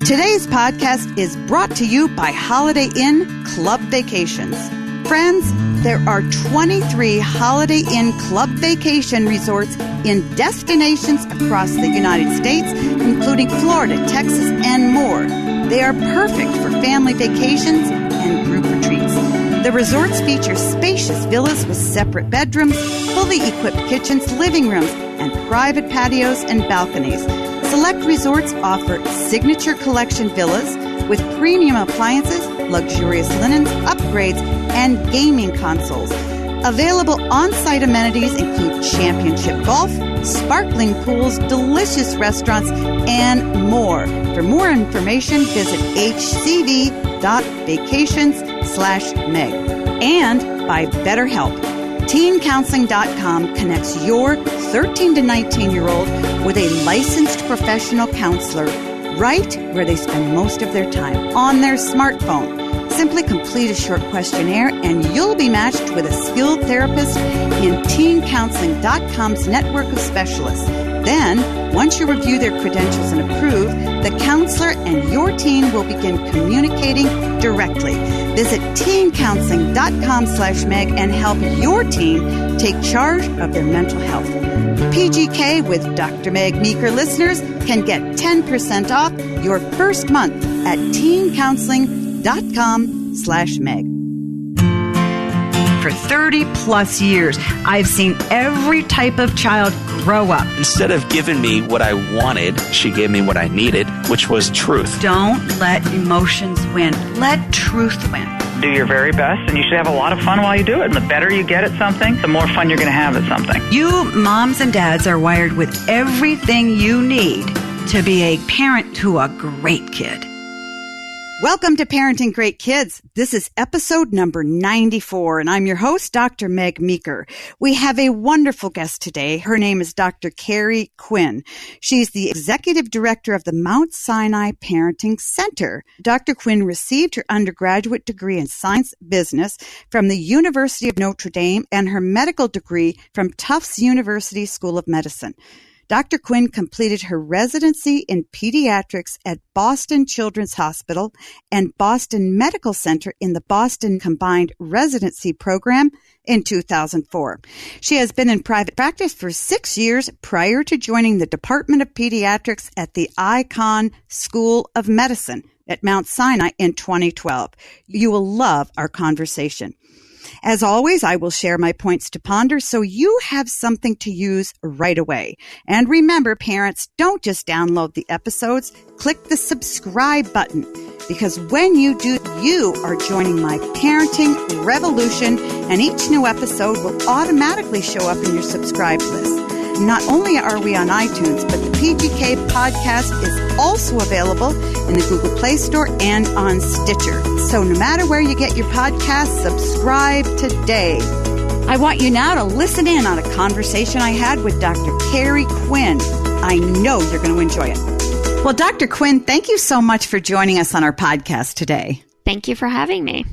Today's podcast is brought to you by Holiday Inn Club Vacations. Friends, there are 23 Holiday Inn Club Vacation resorts in destinations across the United States, including Florida, Texas, and more. They are perfect for family vacations and group retreats. The resorts feature spacious villas with separate bedrooms, fully equipped kitchens, living rooms, and private patios and balconies. Select resorts offer signature collection villas with premium appliances, luxurious linens, upgrades, and gaming consoles. Available on-site amenities include championship golf, sparkling pools, delicious restaurants, and more. For more information, visit hcv.vacations/Meg. And by BetterHelp. TeenCounseling.com connects your 13 to 19-year-old with a licensed professional counselor right where they spend most of their time, on their smartphone. Simply complete a short questionnaire and you'll be matched with a skilled therapist in TeenCounseling.com's network of specialists. Then, once you review their credentials and approve, the counselor and your teen will begin communicating directly. Visit teencounseling.com/Meg and help your teen take charge of their mental health. PGK with Dr. Meg Meeker listeners can get 10% off your first month at teencounseling.com/Meg. For 30 plus years, I've seen every type of child grow up. Instead of giving me what I wanted, she gave me what I needed, which was truth. Don't let emotions win. Let truth win. Do your very best, and you should have a lot of fun while you do it. And the better you get at something, the more fun you're going to have at something. You moms and dads are wired with everything you need to be a parent to a great kid. Welcome to Parenting Great Kids. This is episode number 94, and I'm your host, Dr. Meg Meeker. We have a wonderful guest today. Her name is Dr. Carrie Quinn. She's the executive director of the Mount Sinai Parenting Center. Dr. Quinn received her undergraduate degree in science business from the University of Notre Dame and her medical degree from Tufts University School of Medicine. Dr. Quinn completed her residency in pediatrics at Boston Children's Hospital and Boston Medical Center in the Boston Combined Residency Program in 2004. She has been in private practice for 6 years prior to joining the Department of Pediatrics at the Icahn School of Medicine at Mount Sinai in 2012. You will love our conversation. As always, I will share my points to ponder so you have something to use right away. And remember, parents, don't just download the episodes. Click the subscribe button, because when you do, you are joining my parenting revolution, and each new episode will automatically show up in your subscribed list. Not only are we on iTunes, but the PGK podcast is also available in the Google Play Store and on Stitcher. So no matter where you get your podcast, subscribe today. I want you now to listen in on a conversation I had with Dr. Carrie Quinn. I know you're going to enjoy it. Well, Dr. Quinn, thank you so much for joining us on our podcast today. Thank you for having me.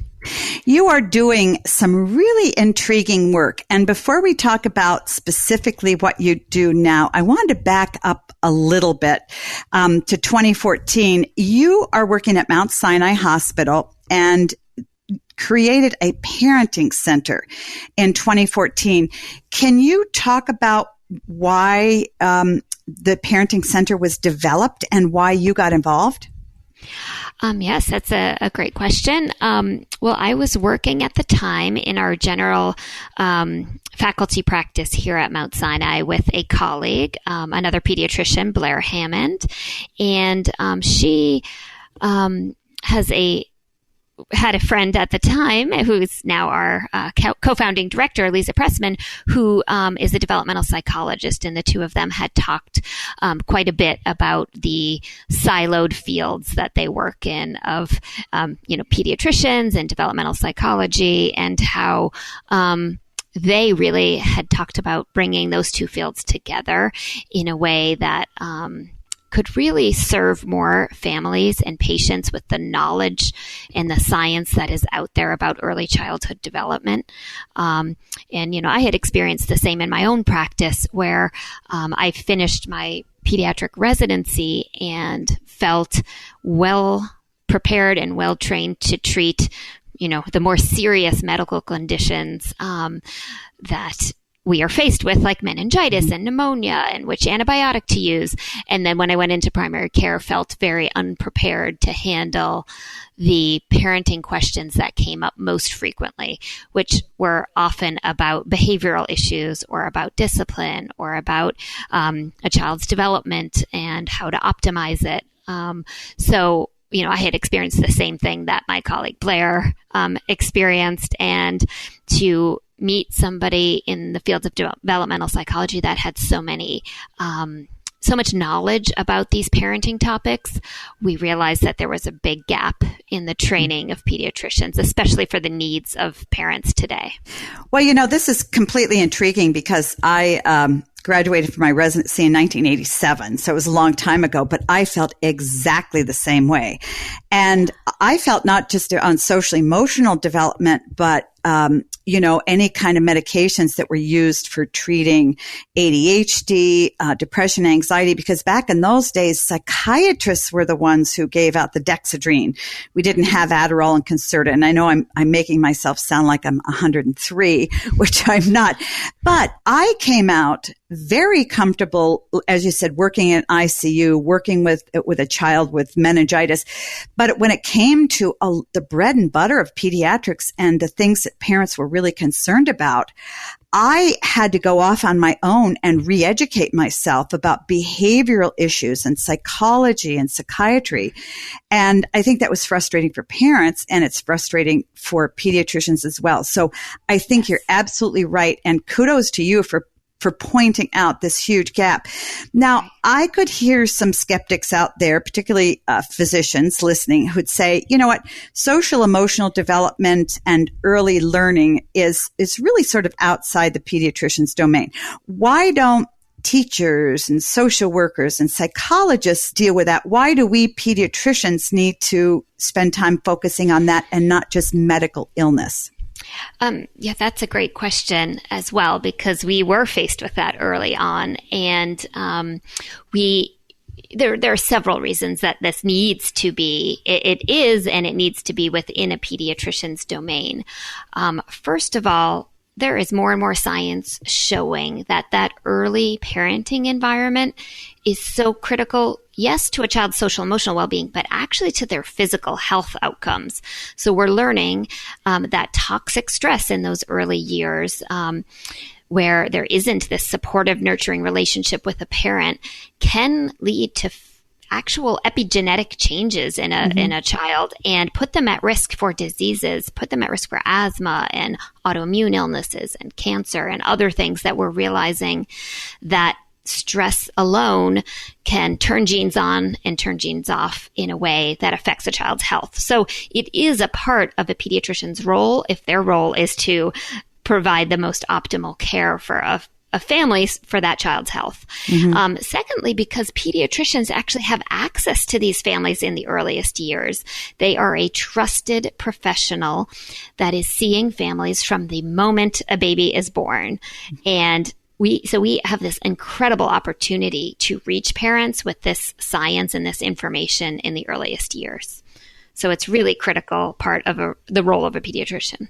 You are doing some really intriguing work. And before we talk about specifically what you do now, I wanted to back up a little bit to 2014. You are working at Mount Sinai Hospital and created a parenting center in 2014. Can you talk about why the parenting center was developed and why you got involved? Yes, that's a great question. Well, I was working at the time in our general faculty practice here at Mount Sinai with a colleague, another pediatrician, Blair Hammond, and she had a friend at the time who's now our co-founding director, Lisa Pressman, who is a developmental psychologist, and the two of them had talked quite a bit about the siloed fields that they work in of, pediatricians and developmental psychology, and how they really had talked about bringing those two fields together in a way that could really serve more families and patients with the knowledge and the science that is out there about early childhood development. And, I had experienced the same in my own practice where I finished my pediatric residency and felt well prepared and well trained to treat, the more serious medical conditions that we are faced with, like meningitis and pneumonia, and which antibiotic to use. And then when I went into primary care, felt very unprepared to handle the parenting questions that came up most frequently, which were often about behavioral issues or about discipline or about a child's development and how to optimize it. So I had experienced the same thing that my colleague Blair experienced, and to meet somebody in the fields of developmental psychology that had so much knowledge about these parenting topics, we realized that there was a big gap in the training of pediatricians, especially for the needs of parents today. Well, this is completely intriguing because I graduated from my residency in 1987. So it was a long time ago, but I felt exactly the same way. And I felt not just on social emotional development, but any kind of medications that were used for treating ADHD, depression, anxiety, because back in those days, psychiatrists were the ones who gave out the Dexedrine. We didn't have Adderall and Concerta. And I know I'm making myself sound like I'm 103, which I'm not. But I came out very comfortable, as you said, working in ICU, working with a child with meningitis. But when it came to the bread and butter of pediatrics and the things that parents were really concerned about, I had to go off on my own and re-educate myself about behavioral issues and psychology and psychiatry. And I think that was frustrating for parents, and it's frustrating for pediatricians as well. So I think you're absolutely right. And kudos to you for pointing out this huge gap. Now, I could hear some skeptics out there, particularly physicians listening, who'd say, you know what, social emotional development and early learning is really sort of outside the pediatrician's domain. Why don't teachers and social workers and psychologists deal with that? Why do we pediatricians need to spend time focusing on that and not just medical illness? Yeah, that's a great question as well, because we were faced with that early on. And there are several reasons that this needs to be, it is, and it needs to be within a pediatrician's domain. First of all, there is more and more science showing that early parenting environment is so critical, yes, to a child's social emotional well-being, but actually to their physical health outcomes. So we're learning that toxic stress in those early years, where there isn't this supportive, nurturing relationship with a parent, can lead to actual epigenetic changes in a child and put them at risk for diseases, put them at risk for asthma and autoimmune illnesses and cancer and other things that we're realizing that stress alone can turn genes on and turn genes off in a way that affects a child's health. So it is a part of a pediatrician's role, if their role is to provide the most optimal care for a family for that child's health. Secondly, because pediatricians actually have access to these families in the earliest years. They are a trusted professional that is seeing families from the moment a baby is born. And we have this incredible opportunity to reach parents with this science and this information in the earliest years. So it's really critical part of the role of a pediatrician.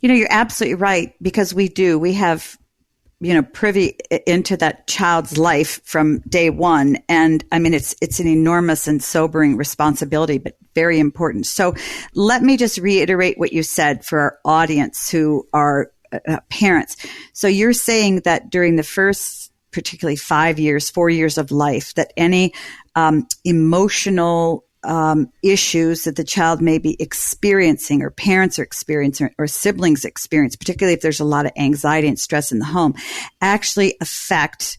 You're absolutely right, because we have privy into that child's life from day one. And I mean, it's an enormous and sobering responsibility, but very important. So let me just reiterate what you said for our audience who are parents. So you're saying that during the first, particularly 4 years of life, that any emotional issues that the child may be experiencing, or parents are experiencing, or siblings experience, particularly if there's a lot of anxiety and stress in the home, actually affect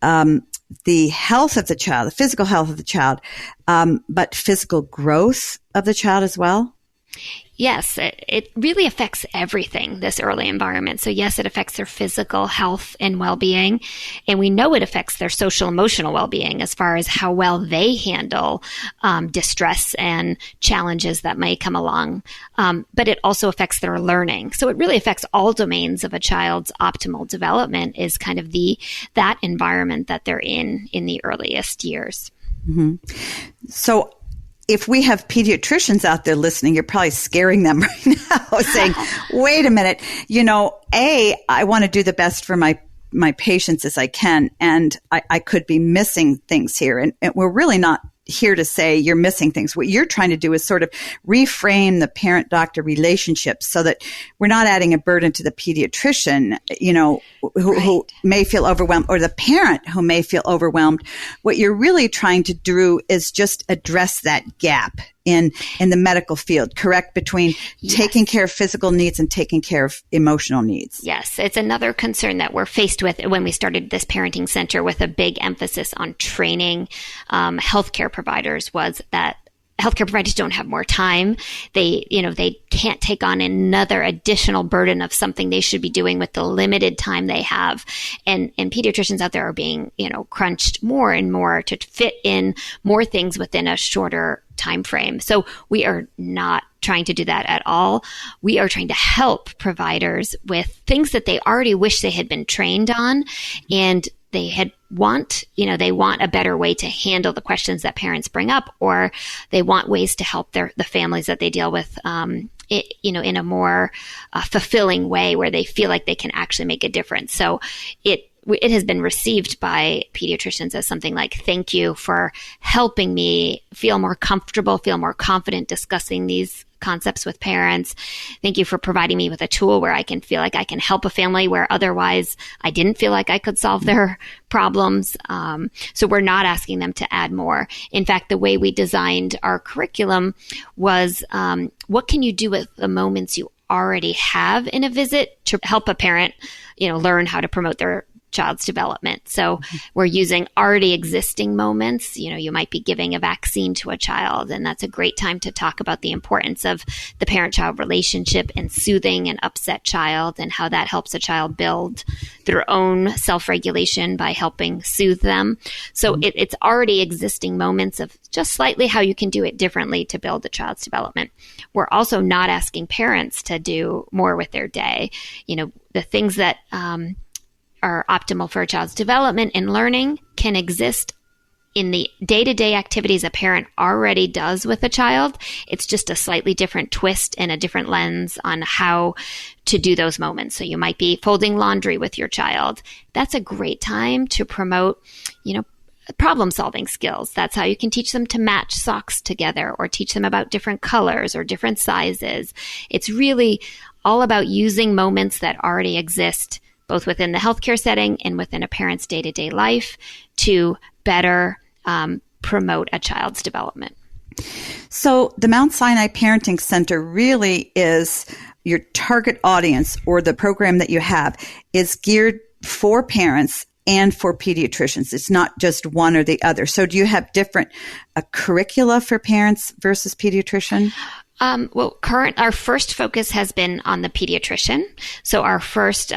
the health of the child, the physical health of the child, but physical growth of the child as well? Yes, it really affects everything, this early environment. So yes, it affects their physical health and well-being. And we know it affects their social emotional well-being as far as how well they handle distress and challenges that may come along. But it also affects their learning. So it really affects all domains of a child's optimal development is kind of that environment that they're in the earliest years. Mm-hmm. So if we have pediatricians out there listening, you're probably scaring them right now saying, wait a minute, I want to do the best for my patients as I can. And I could be missing things here. And we're really not here to say you're missing things. What you're trying to do is sort of reframe the parent-doctor relationship so that we're not adding a burden to the pediatrician, who may feel overwhelmed, or the parent who may feel overwhelmed. What you're really trying to do is just address that gap in the medical field, correct? Between taking care of physical needs and taking care of emotional needs. Yes. It's another concern that we're faced with when we started this parenting center with a big emphasis on training healthcare providers was that healthcare providers don't have more time. They can't take on another additional burden of something they should be doing with the limited time they have. And pediatricians out there are being, crunched more and more to fit in more things within a shorter time frame. So we are not trying to do that at all. We are trying to help providers with things that they already wish they had been trained on, and they want a better way to handle the questions that parents bring up, or they want ways to help the families that they deal with, in a more fulfilling way where they feel like they can actually make a difference. So it has been received by pediatricians as something like, thank you for helping me feel more comfortable, feel more confident discussing these concepts with parents. Thank you for providing me with a tool where I can feel like I can help a family where otherwise I didn't feel like I could solve their problems. So we're not asking them to add more. In fact, the way we designed our curriculum was, what can you do with the moments you already have in a visit to help a parent, learn how to promote their child's development. So we're using already existing moments. You might be giving a vaccine to a child, and that's a great time to talk about the importance of the parent-child relationship and soothing an upset child and how that helps a child build their own self-regulation by helping soothe them. So it's already existing moments of just slightly how you can do it differently to build a child's development. We're also not asking parents to do more with their day. The things that are optimal for a child's development and learning can exist in the day-to-day activities a parent already does with a child. It's just a slightly different twist and a different lens on how to do those moments. So you might be folding laundry with your child. That's a great time to promote, problem-solving skills. That's how you can teach them to match socks together or teach them about different colors or different sizes. It's really all about using moments that already exist both within the healthcare setting and within a parent's day-to-day life to better promote a child's development. So the Mount Sinai Parenting Center really is your target audience, or the program that you have is geared for parents and for pediatricians. It's not just one or the other. So do you have different curricula for parents versus pediatrician? Our first focus has been on the pediatrician. So our first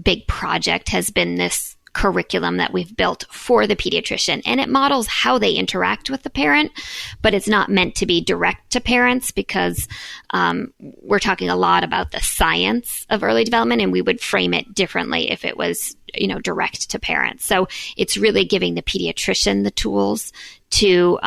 big project has been this curriculum that we've built for the pediatrician, and it models how they interact with the parent, but it's not meant to be direct to parents because we're talking a lot about the science of early development, and we would frame it differently if it was, direct to parents. So it's really giving the pediatrician the tools to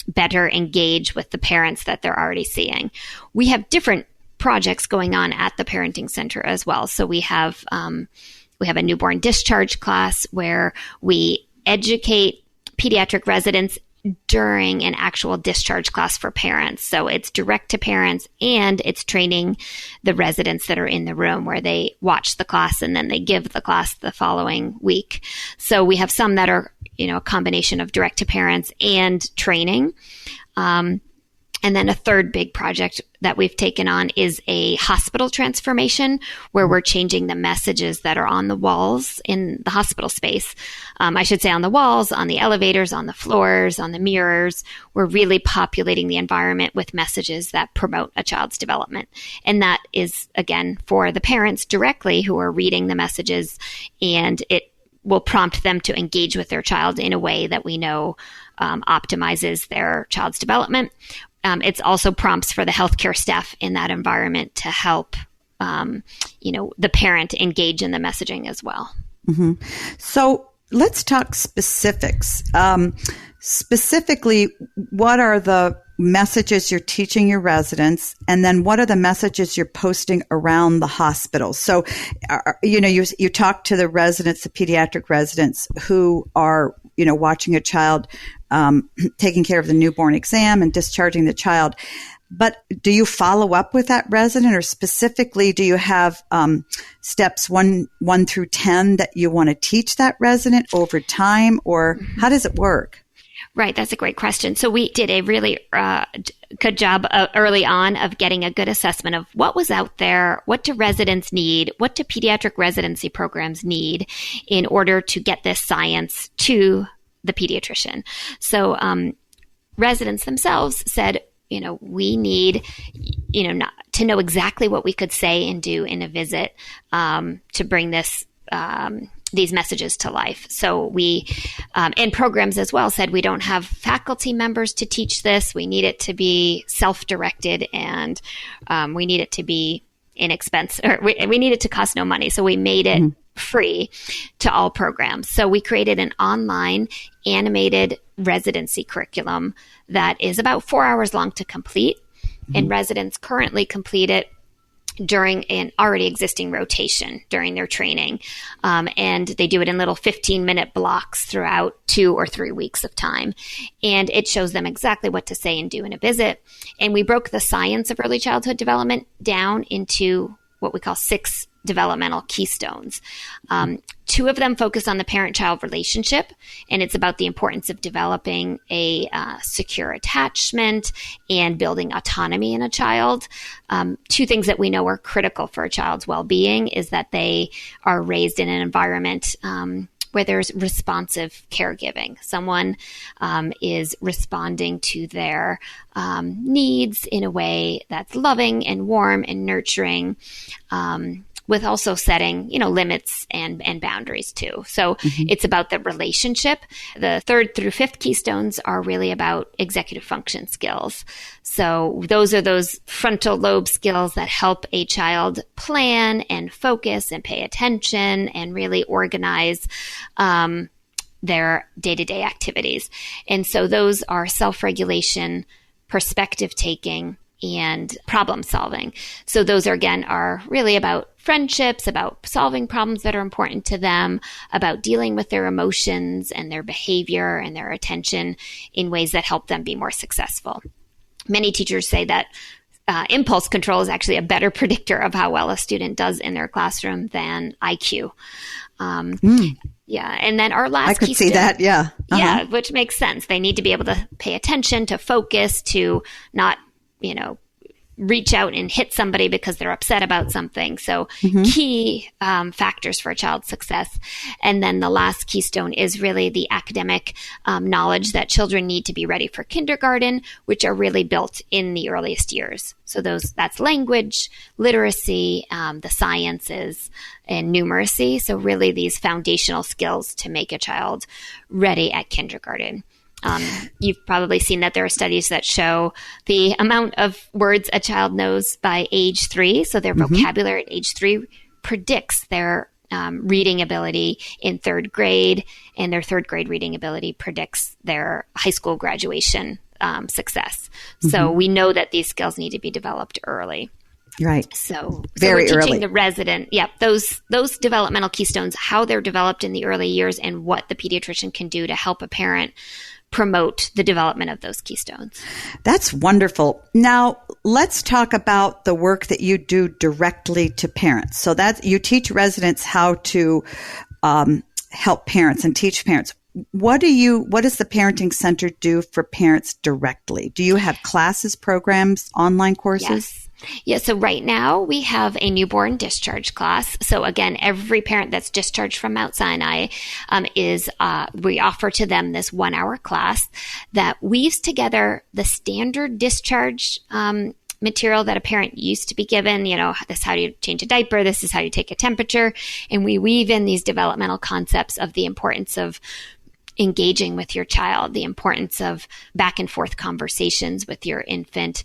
better engage with the parents that they're already seeing. We have different projects going on at the parenting center as well. So we have a newborn discharge class where we educate pediatric residents during an actual discharge class for parents. So it's direct to parents, and it's training the residents that are in the room where they watch the class and then they give the class the following week. So we have some that are, a combination of direct to parents and training. And then a third big project that we've taken on is a hospital transformation, where we're changing the messages that are on the walls in the hospital space. I should say on the walls, on the elevators, on the floors, on the mirrors. We're really populating the environment with messages that promote a child's development. And that is, again, for the parents directly who are reading the messages, and it will prompt them to engage with their child in a way that we know optimizes their child's development. It's also prompts for the healthcare staff in that environment to help, the parent engage in the messaging as well. Mm-hmm. So let's talk specifics. Specifically, what are the messages you're teaching your residents, and then what are the messages you're posting around the hospital? So, you talk to the residents, the pediatric residents who are, watching a child, taking care of the newborn exam and discharging the child. But do you follow up with that resident, or specifically do you have steps 1 through 10 that you want to teach that resident over time, or how does it work? Right. That's a great question. So we did a really good job early on of getting a good assessment of what was out there, what do residents need, what do pediatric residency programs need in order to get this science to the pediatrician. So residents themselves said, we need, not to know exactly what we could say and do in a visit to bring this these messages to life. So we, and programs as well, said we don't have faculty members to teach this. We need it to be self-directed, and we need it to be inexpensive, or we need it to cost no money. So we made it free to all programs. So we created an online animated residency curriculum that is about 4 hours long to complete, and residents currently complete it during an already existing rotation during their training. And they do it in little 15-minute blocks throughout 2 or 3 weeks of time. And it shows them exactly what to say and do in a visit. And we broke the science of early childhood development down into what we call 6 developmental keystones. 2 of them focus on the parent-child relationship, and it's about the importance of developing a secure attachment and building autonomy in a child. 2 things that we know are critical for a child's well-being is that they are raised in an environment where there's responsive caregiving. Someone is responding to their needs in a way that's loving and warm and nurturing, with also setting, limits and boundaries too. So it's about the relationship. The 3rd through 5th keystones are really about executive function skills. So those are those frontal lobe skills that help a child plan and focus and pay attention and really organize their day-to-day activities. And so those are self-regulation, perspective taking, and problem solving. So those are really about friendships, about solving problems that are important to them, about dealing with their emotions and their behavior and their attention in ways that help them be more successful. Many teachers say that impulse control is actually a better predictor of how well a student does in their classroom than IQ. Yeah. And then our last I could see that. Yeah. Yeah. Which makes sense. They need to be able to pay attention, to focus, to not, reach out and hit somebody because they're upset about something. So key factors for a child's success. And then the last keystone is really the academic knowledge that children need to be ready for kindergarten, which are really built in the earliest years. So that's language, literacy, the sciences, and numeracy. So really these foundational skills to make a child ready at kindergarten. You've probably seen that there are studies that show the amount of words a child knows by age 3. So their vocabulary at age 3 predicts their reading ability in 3rd grade, and their 3rd grade reading ability predicts their high school graduation success. So we know that these skills need to be developed early. Right. So very we're teaching early. The resident, those developmental keystones, how they're developed in the early years, and what the pediatrician can do to help a parent promote the development of those keystones. That's wonderful. Now, let's talk about the work that you do directly to parents. So that you teach residents how to help parents and teach parents. what does the Parenting Center do for parents directly? Do you have classes, programs, online courses? Yes. Yeah, so right now we have a newborn discharge class. So again, every parent that's discharged from Mount Sinai we offer to them this 1-hour class that weaves together the standard discharge material that a parent used to be given. This is how you change a diaper. This is how you take a temperature. And we weave in these developmental concepts of the importance of engaging with your child, the importance of back and forth conversations with your infant,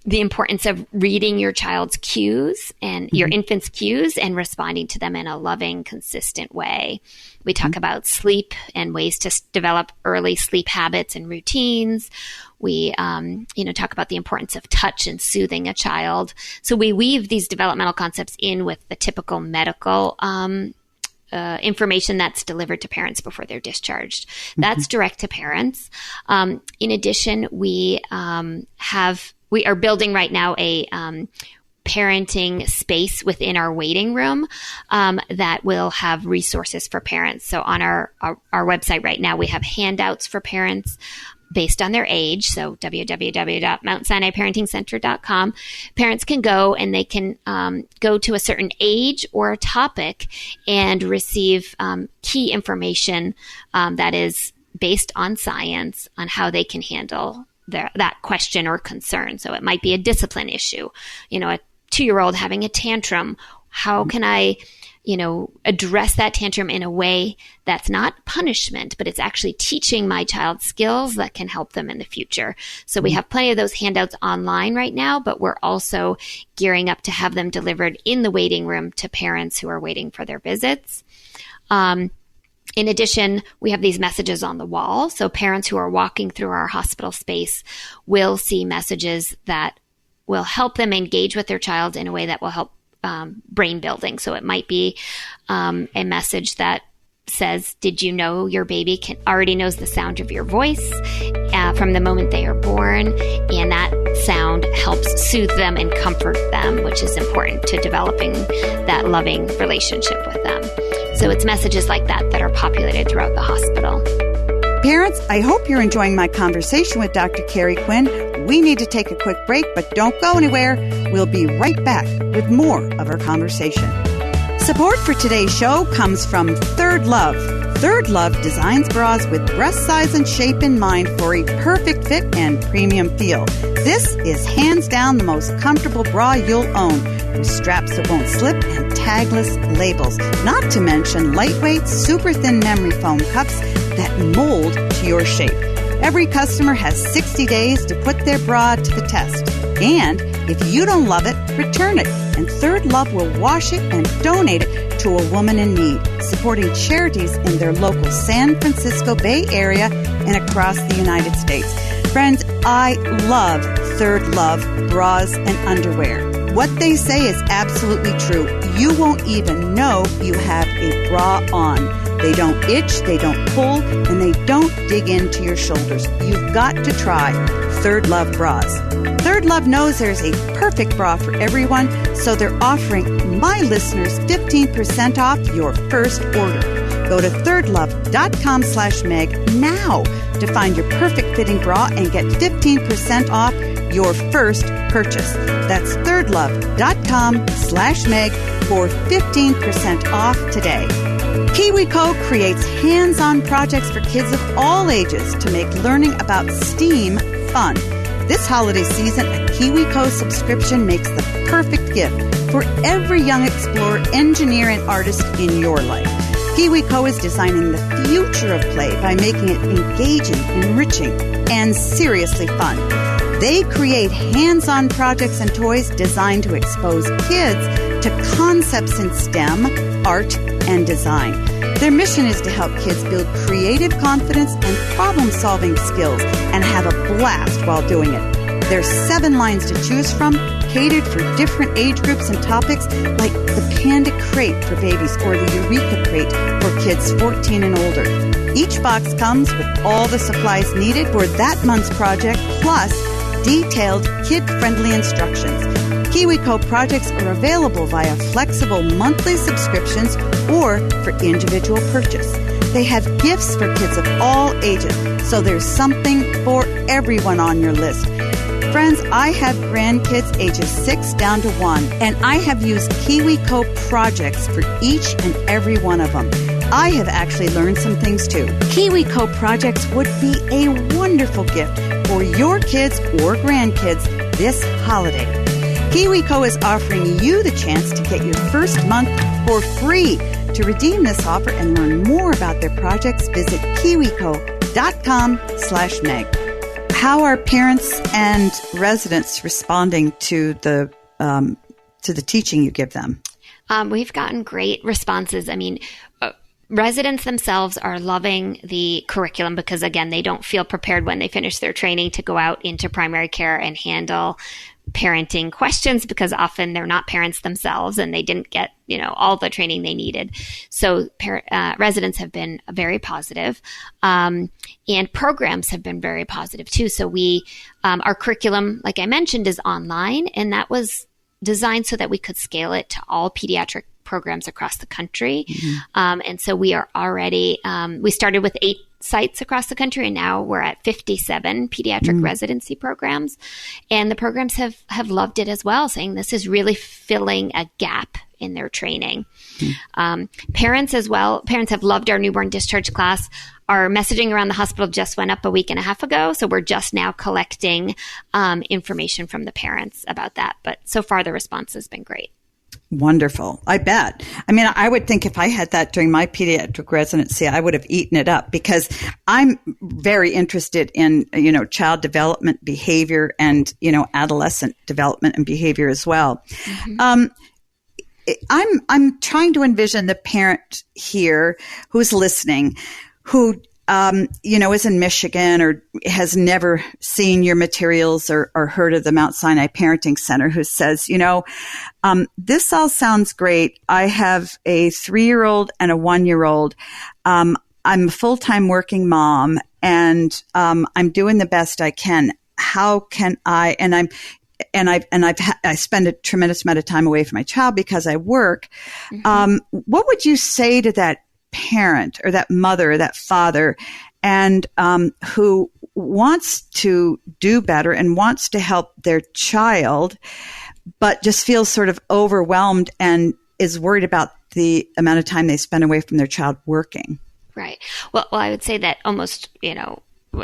the importance of reading your child's cues and your infant's cues and responding to them in a loving, consistent way. We talk about sleep and ways to develop early sleep habits and routines. We, talk about the importance of touch and soothing a child. So we weave these developmental concepts in with the typical medical information that's delivered to parents before they're discharged. That's direct to parents. In addition, we are building right now a parenting space within our waiting room that will have resources for parents. So on our website right now, we have handouts for parents based on their age. So www.mountsinaiparentingcenter.com. Parents can go and they can go to a certain age or a topic and receive key information that is based on science on how they can handle that question or concern. So it might be a discipline issue, a 2-year-old having a tantrum. How can I, address that tantrum in a way that's not punishment, but it's actually teaching my child skills that can help them in the future. So we have plenty of those handouts online right now, but we're also gearing up to have them delivered in the waiting room to parents who are waiting for their visits. In addition, we have these messages on the wall. So parents who are walking through our hospital space will see messages that will help them engage with their child in a way that will help brain building. So it might be a message that says, did you know your baby already knows the sound of your voice from the moment they are born? And that sound helps soothe them and comfort them, which is important to developing that loving relationship with them. So it's messages like that that are populated throughout the hospital. Parents, I hope you're enjoying my conversation with Dr. Carrie Quinn. We need to take a quick break, but don't go anywhere. We'll be right back with more of our conversation. Support for today's show comes from Third Love. Third Love designs bras with breast size and shape in mind for a perfect fit and premium feel. This is hands down the most comfortable bra you'll own, with straps that won't slip and tagless labels, not to mention lightweight, super thin memory foam cups that mold to your shape. Every customer has 60 days to put their bra to the test. And if you don't love it, return it. And Third Love will wash it and donate it to a woman in need, supporting charities in their local San Francisco Bay Area and across the United States. Friends, I love Third Love bras and underwear. What they say is absolutely true. You won't even know you have a bra on. They don't itch, they don't pull, and they don't dig into your shoulders. You've got to try Third Love bras. Third Love knows there's a perfect bra for everyone, so they're offering my listeners 15% off your first order. Go to thirdlove.com/Meg now to find your perfect fitting bra and get 15% off your first purchase. That's thirdlove.com/Meg for 15% off today. KIWI creates hands-on projects for kids of all ages to make learning about STEAM fun. This holiday season, a KIWI subscription makes the perfect gift for every young explorer, engineer, and artist in your life. KIWI is designing the future of play by making it engaging, enriching, and seriously fun. They create hands-on projects and toys designed to expose kids to concepts in STEM, art, and design. Their mission is to help kids build creative confidence and problem-solving skills and have a blast while doing it. There's 7 lines to choose from, catered for different age groups and topics, like the Panda Crate for babies or the Eureka Crate for kids 14 and older. Each box comes with all the supplies needed for that month's project, plus detailed kid-friendly instructions. KIWI projects are available via flexible monthly subscriptions or for individual purchase. They have gifts for kids of all ages, so there's something for everyone on your list. Friends, I have grandkids ages 6 down to 1, and I have used KIWI projects for each and every one of them. I have actually learned some things too. KIWI projects would be a wonderful gift for your kids or grandkids this holiday. KIWI is offering you the chance to get your first month for free. To redeem this offer and learn more about their projects, visit kiwico.com/Meg. How are parents and residents responding to the teaching you give them? We've gotten great responses. I mean, residents themselves are loving the curriculum because, again, they don't feel prepared when they finish their training to go out into primary care and handle parenting questions because often they're not parents themselves and they didn't get, all the training they needed. So residents have been very positive, and programs have been very positive too. So our curriculum, like I mentioned, is online, and that was designed so that we could scale it to all pediatric programs across the country. Mm-hmm. And so we are already, we started with 8 sites across the country, and now we're at 57 pediatric residency programs. And the programs have loved it as well, saying this is really filling a gap in their training. Parents as well, parents have loved our newborn discharge class. Our messaging around the hospital just went up a week and a half ago, so we're just now collecting information from the parents about that. But so far, the response has been great. Wonderful. I bet. I mean, I would think if I had that during my pediatric residency, I would have eaten it up because I'm very interested in, child development behavior and, adolescent development and behavior as well. Mm-hmm. I'm trying to envision the parent here who's listening, who is in Michigan or has never seen your materials or heard of the Mount Sinai Parenting Center, who says, this all sounds great. I have a 3-year-old and a 1-year-old. I'm a full-time working mom, and I'm doing the best I can. How can I? I spend a tremendous amount of time away from my child because I work. Mm-hmm. What would you say to that parent or that mother or that father and who wants to do better and wants to help their child but just feels sort of overwhelmed and is worried about the amount of time they spend away from their child working? Right. Well, I would say that almost,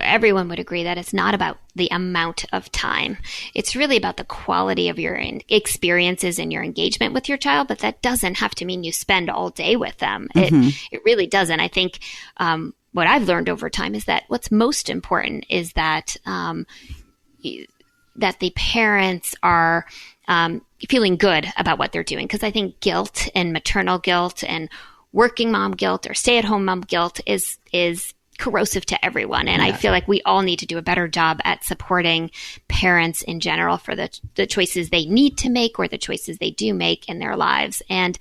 everyone would agree that it's not about the amount of time. It's really about the quality of your experiences and your engagement with your child, but that doesn't have to mean you spend all day with them. Mm-hmm. It really doesn't. I think what I've learned over time is that what's most important is that that the parents are feeling good about what they're doing. Because I think guilt and maternal guilt and working mom guilt or stay-at-home mom guilt is corrosive to everyone. And I feel like we all need to do a better job at supporting parents in general for the choices they need to make or the choices they do make in their lives. And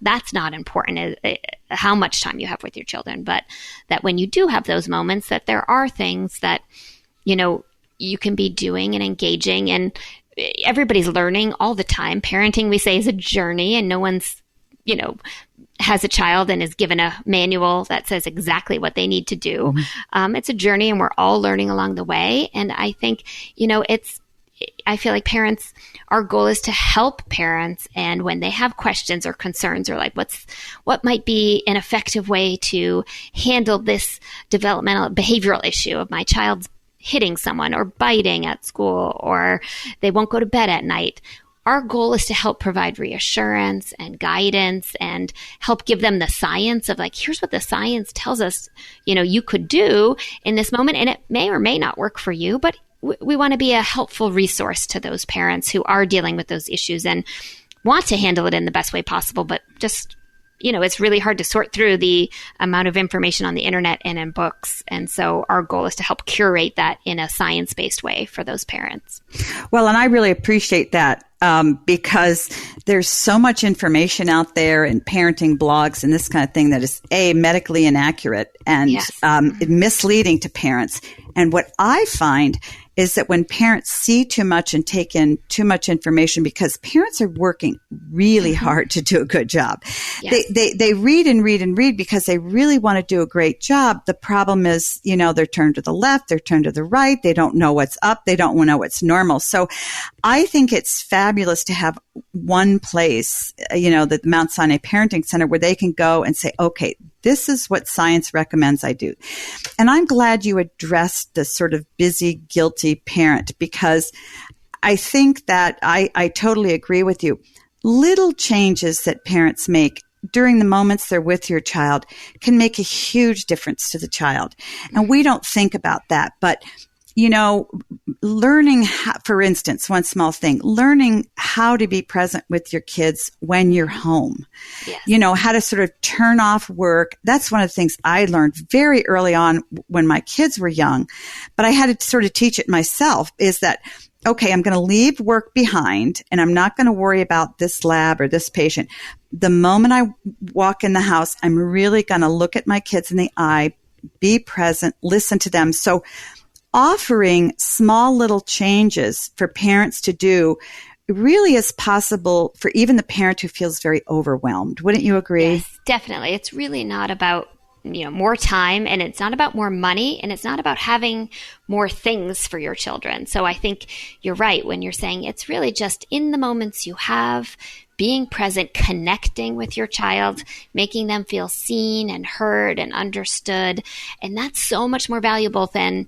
that's not important how much time you have with your children, but that when you do have those moments, that there are things that, you can be doing and engaging, and everybody's learning all the time. Parenting, we say, is a journey, and no one's, has a child and is given a manual that says exactly what they need to do. Mm-hmm. It's a journey, and we're all learning along the way. And I think, I feel like parents, our goal is to help parents. And when they have questions or concerns or like, what might be an effective way to handle this developmental behavioral issue of my child's hitting someone or biting at school, or they won't go to bed at night. Our goal is to help provide reassurance and guidance and help give them the science of like, here's what the science tells us, you could do in this moment. And it may or may not work for you, but we want to be a helpful resource to those parents who are dealing with those issues and want to handle it in the best way possible. But just, it's really hard to sort through the amount of information on the internet and in books. And so our goal is to help curate that in a science-based way for those parents. Well, and I really appreciate that. Because there's so much information out there and parenting blogs and this kind of thing that is medically inaccurate and misleading to parents. And what I find is that when parents see too much and take in too much information, because parents are working really hard to do a good job. Yes. They read and read and read because they really want to do a great job. The problem is, they're turned to the left, they're turned to the right. They don't know what's up. They don't know what's normal. So I think it's fabulous to have one place, the Mount Sinai Parenting Center, where they can go and say, okay, this is what science recommends I do. And I'm glad you addressed the sort of busy, guilty parent, because I think that I totally agree with you. Little changes that parents make during the moments they're with your child can make a huge difference to the child. And we don't think about that. But learning how, for instance, one small thing, learning how to be present with your kids when you're home. Yes. How to sort of turn off work. That's one of the things I learned very early on when my kids were young, but I had to sort of teach it myself, is that, okay, I'm going to leave work behind and I'm not going to worry about this lab or this patient. The moment I walk in the house, I'm really going to look at my kids in the eye, be present, listen to them. So offering small little changes for parents to do really is possible for even the parent who feels very overwhelmed. Wouldn't you agree? Yes, definitely. It's really not about more time, and it's not about more money, and it's not about having more things for your children. So I think you're right when you're saying it's really just in the moments you have, being present, connecting with your child, making them feel seen and heard and understood. And that's so much more valuable than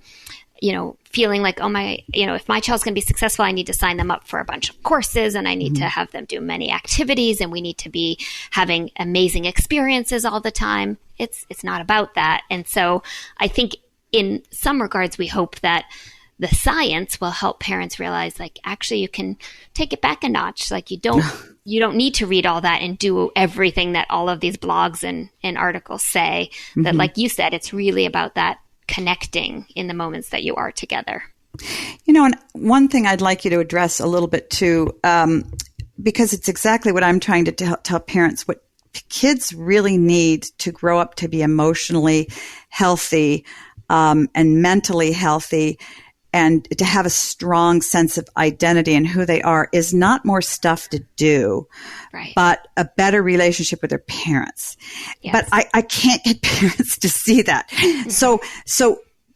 feeling like, if my child's going to be successful, I need to sign them up for a bunch of courses and I need to have them do many activities and we need to be having amazing experiences all the time. It's not about that. And so I think in some regards, we hope that the science will help parents realize, like, actually you can take it back a notch. Like you don't need to read all that and do everything that all of these blogs and articles say. That, like you said, it's really about that connecting in the moments that you are together. And one thing I'd like you to address a little bit too, because it's exactly what I'm trying to tell parents, what kids really need to grow up to be emotionally healthy and mentally healthy, and to have a strong sense of identity and who they are, is not more stuff to do, right, but a better relationship with their parents. Yes. But I can't get parents to see that. So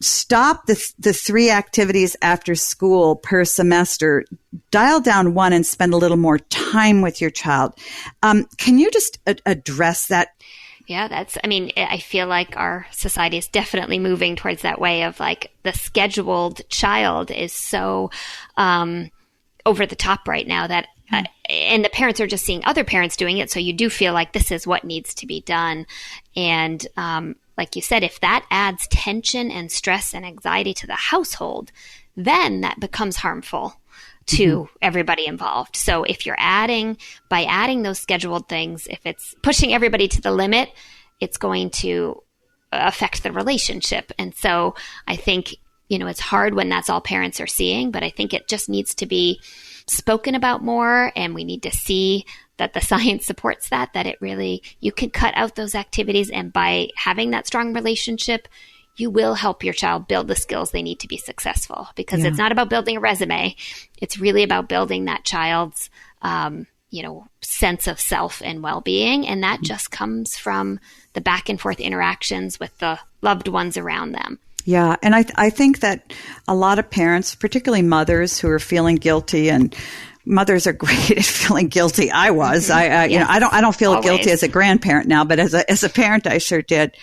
stop the 3 activities after school per semester, dial down one and spend a little more time with your child. Can you just address that? Yeah, I feel like our society is definitely moving towards that way of, like, the scheduled child is so over the top right now that, and the parents are just seeing other parents doing it. So you do feel like this is what needs to be done. And like you said, if that adds tension and stress and anxiety to the household, then that becomes harmful to everybody involved. So if you're by adding those scheduled things, if it's pushing everybody to the limit, it's going to affect the relationship. And so I think, it's hard when that's all parents are seeing, but I think it just needs to be spoken about more. And we need to see that the science supports that it really, you can cut out those activities. And by having that strong relationship, you will help your child build the skills they need to be successful, because it's not about building a resume. It's really about building that child's, sense of self and well-being. And that just comes from the back and forth interactions with the loved ones around them. Yeah. And I think that a lot of parents, particularly mothers who are feeling guilty, and mothers are great at feeling guilty. I was, yes. I don't feel Always. guilty as a grandparent now, but as a parent, I sure did,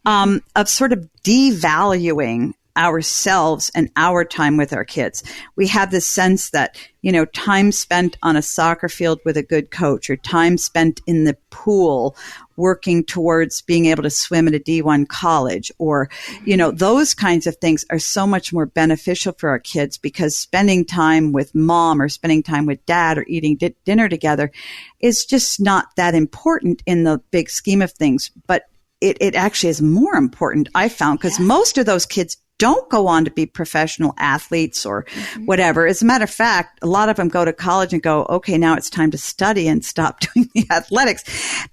of sort of devaluing ourselves and our time with our kids. We have this sense that, time spent on a soccer field with a good coach, or time spent in the pool working towards being able to swim at a D1 college, or, those kinds of things are so much more beneficial for our kids, because spending time with mom or spending time with dad or eating dinner together is just not that important in the big scheme of things. But it actually is more important, I found, because most of those kids don't go on to be professional athletes or whatever. As a matter of fact, a lot of them go to college and go, okay, now it's time to study and stop doing the athletics.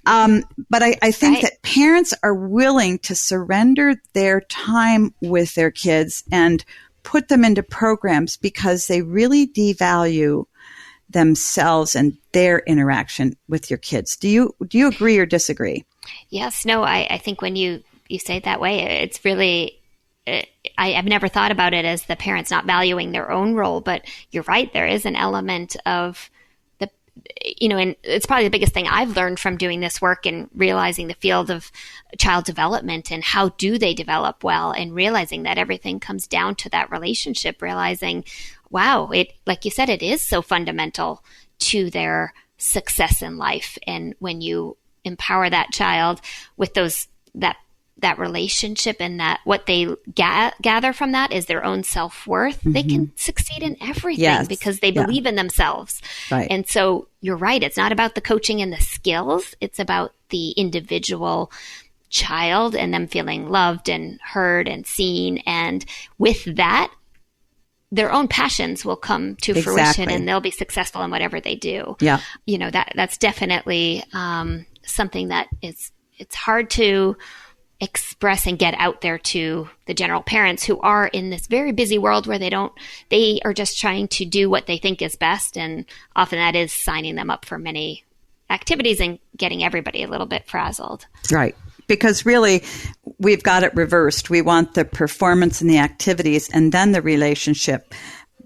But I think that parents are willing to surrender their time with their kids and put them into programs because they really devalue themselves and their interaction with your kids. Do you agree or disagree? Yes. No, I think when you say it that way, it's really, I've never thought about it as the parents not valuing their own role, but you're right. There is an element of and it's probably the biggest thing I've learned from doing this work and realizing the field of child development and how do they develop well, and realizing that everything comes down to that relationship, realizing, wow, like you said, it is so fundamental to their success in life. And when you empower that child with that relationship, and that what they gather from that is their own self-worth, they can succeed in everything because they believe in themselves. Right. And so you're right. It's not about the coaching and the skills. It's about the individual child and them feeling loved and heard and seen. And with that, their own passions will come to fruition, and they'll be successful in whatever they do. Yeah. That's definitely something that it's hard to express and get out there to the general parents who are in this very busy world where they are just trying to do what they think is best. And often that is signing them up for many activities and getting everybody a little bit frazzled. Right. Because really, we've got it reversed. We want the performance and the activities and then the relationship,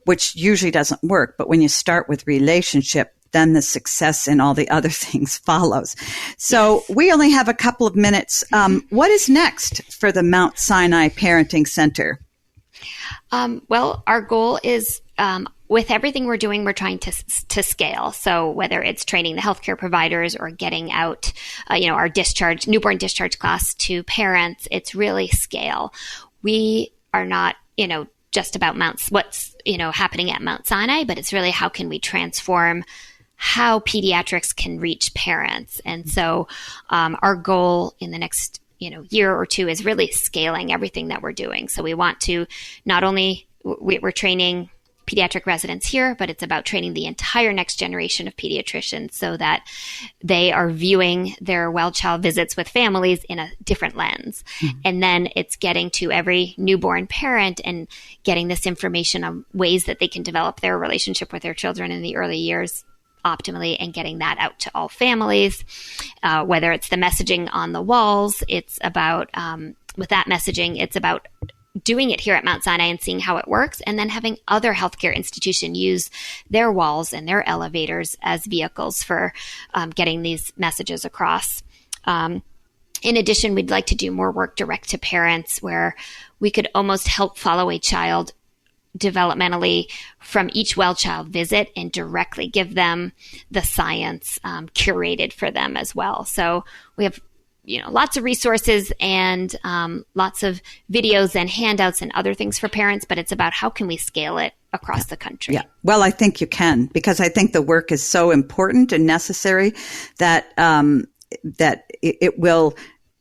which usually doesn't work. But when you start with relationship, then the success in all the other things follows. So we only have a couple of minutes. What is next for the Mount Sinai Parenting Center? Well, our goal is, with everything we're doing, we're trying to scale. So whether it's training the healthcare providers or getting out, our newborn discharge class to parents, it's really scale. We are not, just about what's happening at Mount Sinai, but it's really how can we transform how pediatrics can reach parents. And so our goal in the next year or two is really scaling everything that we're doing. So we want to not only, we're training pediatric residents here, but it's about training the entire next generation of pediatricians so that they are viewing their well child visits with families in a different lens. Mm-hmm. And then it's getting to every newborn parent and getting this information on ways that they can develop their relationship with their children in the early years optimally, and getting that out to all families, whether it's the messaging on the walls. It's about, with that messaging, it's about doing it here at Mount Sinai and seeing how it works, and then having other healthcare institutions use their walls and their elevators as vehicles for getting these messages across. In addition, we'd like to do more work direct to parents where we could almost help follow a child developmentally from each well child visit and directly give them the science curated for them as well. So we have lots of resources and lots of videos and handouts and other things for parents, but it's about how can we scale it across the country. Yeah. Well, I think you can, because I think the work is so important and necessary that that it will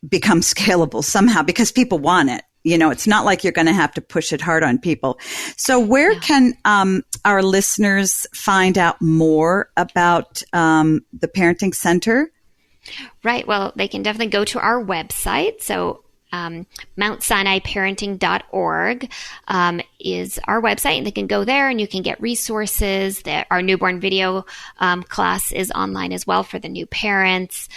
become scalable somehow because people want it. It's not like you're going to have to push it hard on people. So where can our listeners find out more about the Parenting Center? Right. Well, they can definitely go to our website. So MountSinaiParenting.org is our website, and they can go there and you can get resources. Our newborn video class is online as well for the new parents.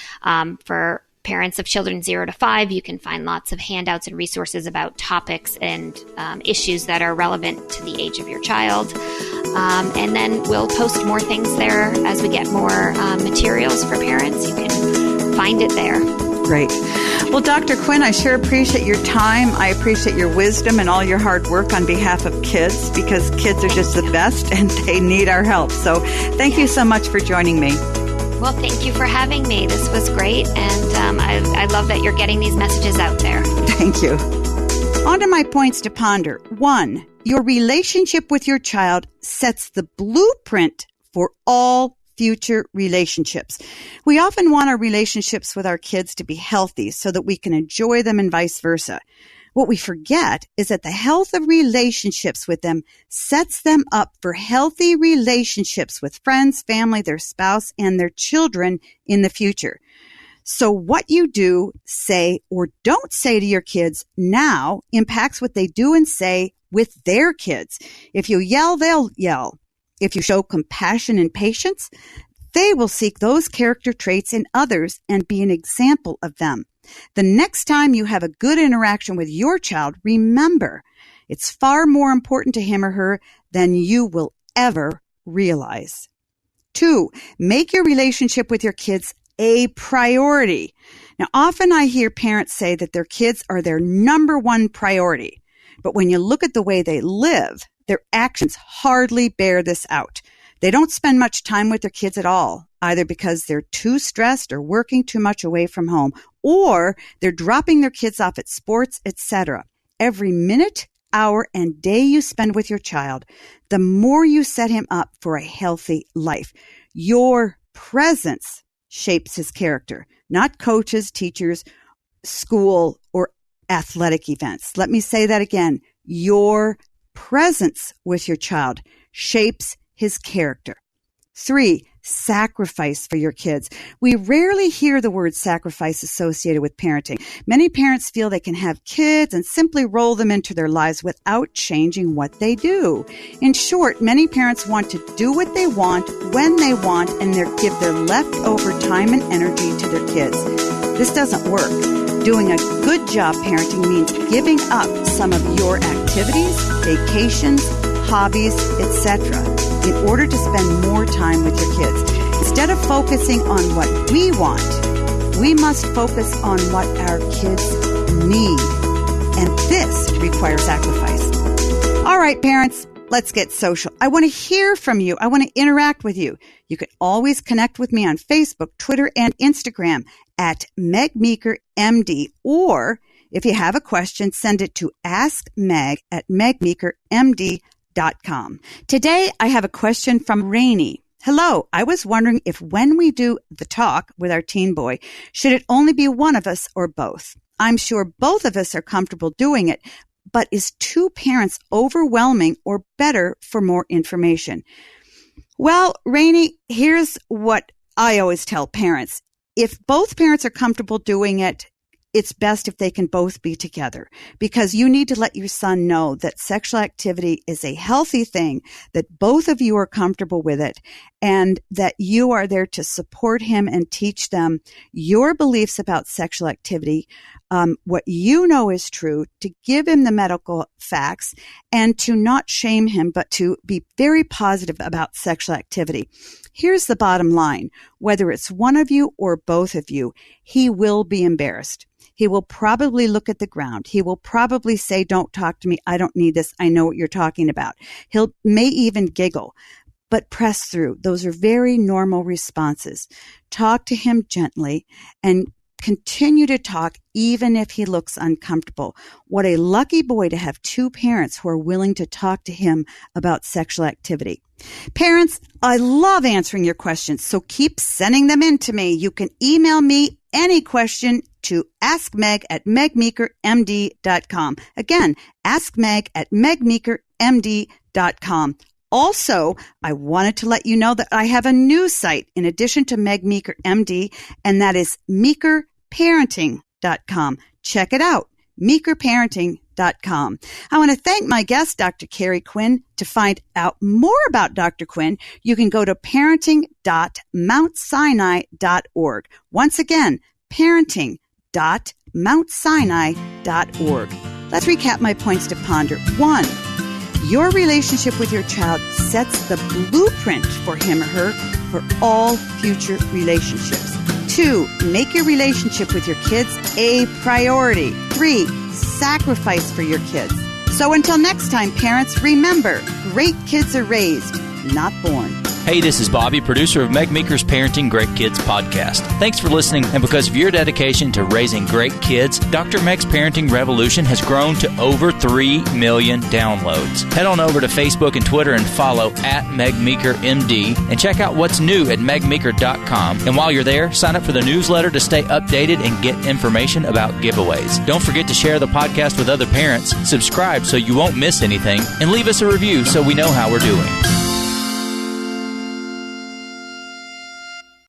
For parents of children 0 to 5, you can find lots of handouts and resources about topics and issues that are relevant to the age of your child. And then we'll post more things there as we get more materials for parents. You can find it there. Great. Well, Dr. Quinn, I sure appreciate your time. I appreciate your wisdom and all your hard work on behalf of kids, because kids are just the best and they need our help. So thank you so much for joining me. Well, thank you for having me. This was great. And I love that you're getting these messages out there. Thank you. On to my points to ponder. 1, your relationship with your child sets the blueprint for all future relationships. We often want our relationships with our kids to be healthy so that we can enjoy them and vice versa. What we forget is that the health of relationships with them sets them up for healthy relationships with friends, family, their spouse, and their children in the future. So what you do, say, or don't say to your kids now impacts what they do and say with their kids. If you yell, they'll yell. If you show compassion and patience, they will seek those character traits in others and be an example of them. The next time you have a good interaction with your child, remember, it's far more important to him or her than you will ever realize. 2, make your relationship with your kids a priority. Now, often I hear parents say that their kids are their number one priority. But when you look at the way they live, their actions hardly bear this out. They don't spend much time with their kids at all, either because they're too stressed or working too much away from home, or they're dropping their kids off at sports, etc. Every minute, hour, and day you spend with your child, the more you set him up for a healthy life. Your presence shapes his character, not coaches, teachers, school, or athletic events. Let me say that again. Your presence with your child shapes his character. 3, sacrifice for your kids. We rarely hear the word sacrifice associated with parenting. Many parents feel they can have kids and simply roll them into their lives without changing what they do. In short, many parents want to do what they want, when they want, and give their leftover time and energy to their kids. This doesn't work. Doing a good job parenting means giving up some of your activities, vacations, hobbies, etc., in order to spend more time with your kids. Instead of focusing on what we want, we must focus on what our kids need. And this requires sacrifice. All right, parents, let's get social. I want to hear from you. I want to interact with you. You can always connect with me on Facebook, Twitter, and Instagram at Meg Meeker MD. Or if you have a question, send it to askmeg@megmeekermd.com. Today, I have a question from Rainey. Hello, I was wondering if when we do the talk with our teen boy, should it only be one of us or both? I'm sure both of us are comfortable doing it, but is 2 parents overwhelming or better for more information? Well, Rainey, here's what I always tell parents. If both parents are comfortable doing it, it's best if they can both be together, because you need to let your son know that sexual activity is a healthy thing, that both of you are comfortable with it, and that you are there to support him and teach them your beliefs about sexual activity, what you know is true, to give him the medical facts, and to not shame him, but to be very positive about sexual activity. Here's the bottom line. Whether it's one of you or both of you, he will be embarrassed. He will probably look at the ground. He will probably say, "Don't talk to me. I don't need this. I know what you're talking about." May even giggle, but press through. Those are very normal responses. Talk to him gently and continue to talk even if he looks uncomfortable. What a lucky boy to have 2 parents who are willing to talk to him about sexual activity. Parents, I love answering your questions, so keep sending them in to me. You can email me any question to askmeg@megmeekermd.com. Again, askmeg@megmeekermd.com. Also, I wanted to let you know that I have a new site in addition to Meg Meeker MD, and that is meekerparenting.com. Check it out, meekerparenting.com. I want to thank my guest, Dr. Carrie Quinn. To find out more about Dr. Quinn, you can go to parenting.mountsinai.org. Once again, parenting.mountsinai.org. Let's recap my points to ponder. 1, your relationship with your child sets the blueprint for him or her for all future relationships. 2, make your relationship with your kids a priority. 3, sacrifice for your kids. So until next time, parents, remember, great kids are raised, not born. Hey, this is Bobby, producer of Meg Meeker's Parenting Great Kids podcast. Thanks for listening, and because of your dedication to raising great kids, Dr. Meg's Parenting Revolution has grown to over 3 million downloads. Head on over to Facebook and Twitter and follow @MegMeekerMD and check out what's new at megmeeker.com. And while you're there, sign up for the newsletter to stay updated and get information about giveaways. Don't forget to share the podcast with other parents, subscribe so you won't miss anything, and leave us a review so we know how we're doing.